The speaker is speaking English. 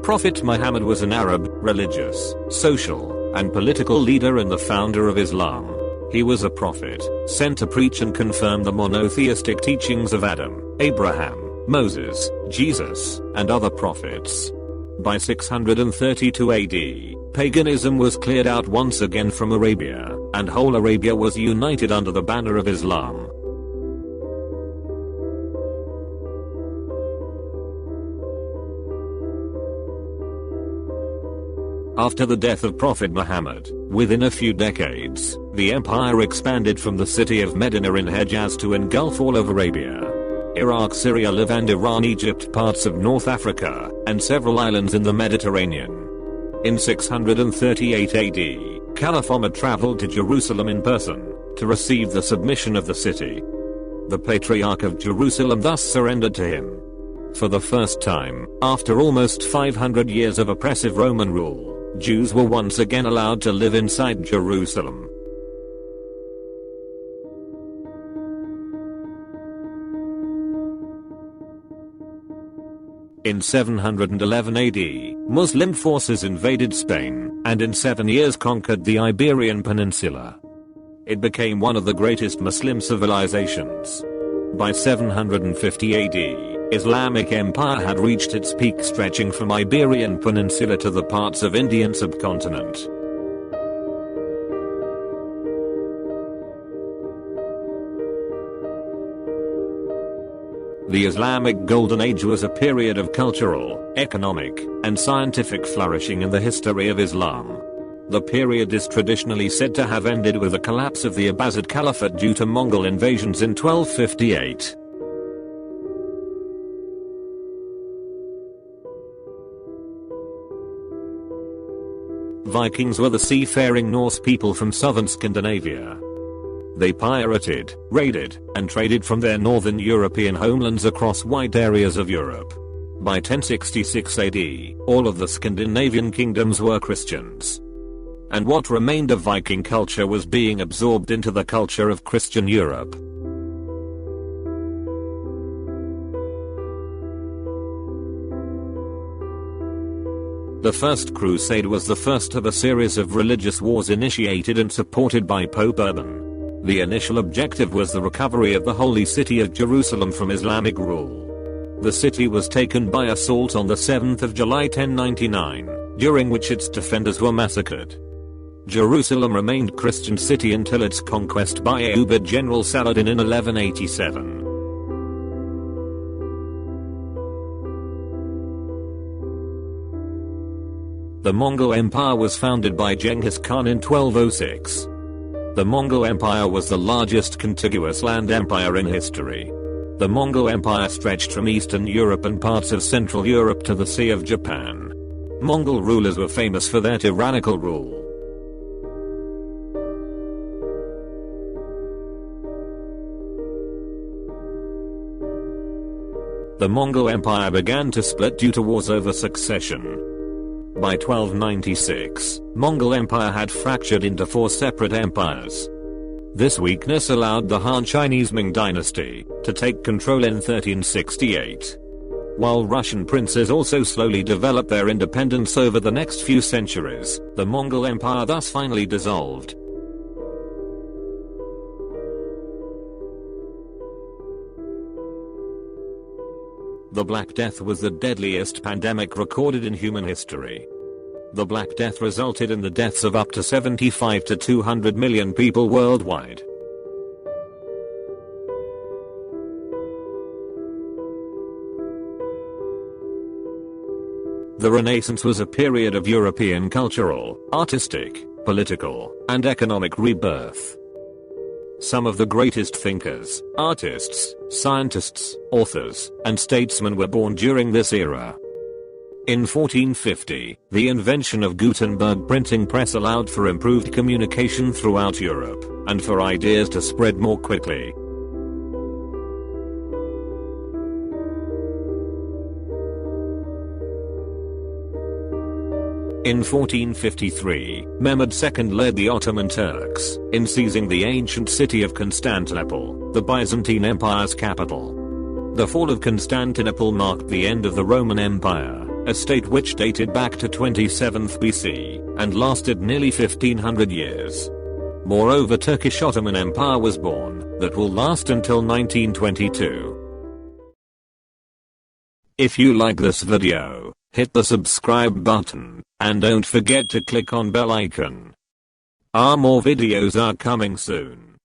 Prophet Muhammad was an Arab, religious, social, and political leader and the founder of Islam. He was a prophet, sent to preach and confirm the monotheistic teachings of Adam, Abraham, Moses, Jesus, and other prophets. By 632 AD, paganism was cleared out once again from Arabia, and whole Arabia was united under the banner of Islam. After the death of Prophet Muhammad, within a few decades, the empire expanded from the city of Medina in Hejaz to engulf all of Arabia. Iraq, Syria, Levant, Iran, Egypt, parts of North Africa, and several islands in the Mediterranean. In 638 AD, Caliph Ahmad traveled to Jerusalem in person, to receive the submission of the city. The Patriarch of Jerusalem thus surrendered to him. For the first time, after almost 500 years of oppressive Roman rule, Jews were once again allowed to live inside Jerusalem. In 711 AD, Muslim forces invaded Spain, and in 7 years conquered the Iberian Peninsula. It became one of the greatest Muslim civilizations. By 750 AD, Islamic Empire had reached its peak, stretching from Iberian Peninsula to the parts of Indian subcontinent. The Islamic Golden Age was a period of cultural, economic, and scientific flourishing in the history of Islam. The period is traditionally said to have ended with the collapse of the Abbasid Caliphate due to Mongol invasions in 1258. Vikings were the seafaring Norse people from southern Scandinavia. They pirated, raided, and traded from their northern European homelands across wide areas of Europe. By 1066 AD, all of the Scandinavian kingdoms were Christians. And what remained of Viking culture was being absorbed into the culture of Christian Europe. The First Crusade was the first of a series of religious wars initiated and supported by Pope Urban. The initial objective was the recovery of the holy city of Jerusalem from Islamic rule. The city was taken by assault on the 7th of July 1099, during which its defenders were massacred. Jerusalem remained Christian city until its conquest by Ayyubid General Saladin in 1187. The Mongol Empire was founded by Genghis Khan in 1206. The Mongol Empire was the largest contiguous land empire in history. The Mongol Empire stretched from Eastern Europe and parts of Central Europe to the Sea of Japan. Mongol rulers were famous for their tyrannical rule. The Mongol Empire began to split due to wars over succession. By 1296, Mongol Empire had fractured into 4 separate empires. This weakness allowed the Han Chinese Ming dynasty to take control in 1368. While Russian princes also slowly developed their independence over the next few centuries, the Mongol Empire thus finally dissolved. The Black Death was the deadliest pandemic recorded in human history. The Black Death resulted in the deaths of up to 75 to 200 million people worldwide. The Renaissance was a period of European cultural, artistic, political, and economic rebirth. Some of the greatest thinkers, artists, scientists, authors, and statesmen were born during this era. In 1450, the invention of Gutenberg printing press allowed for improved communication throughout Europe, and for ideas to spread more quickly. In 1453, Mehmed II led the Ottoman Turks in seizing the ancient city of Constantinople, the Byzantine Empire's capital. The fall of Constantinople marked the end of the Roman Empire, a state which dated back to 27th BC and lasted nearly 1500 years. Moreover, Turkish Ottoman Empire was born, that will last until 1922. If you like this video, hit the subscribe button, and don't forget to click on bell icon. More videos are coming soon.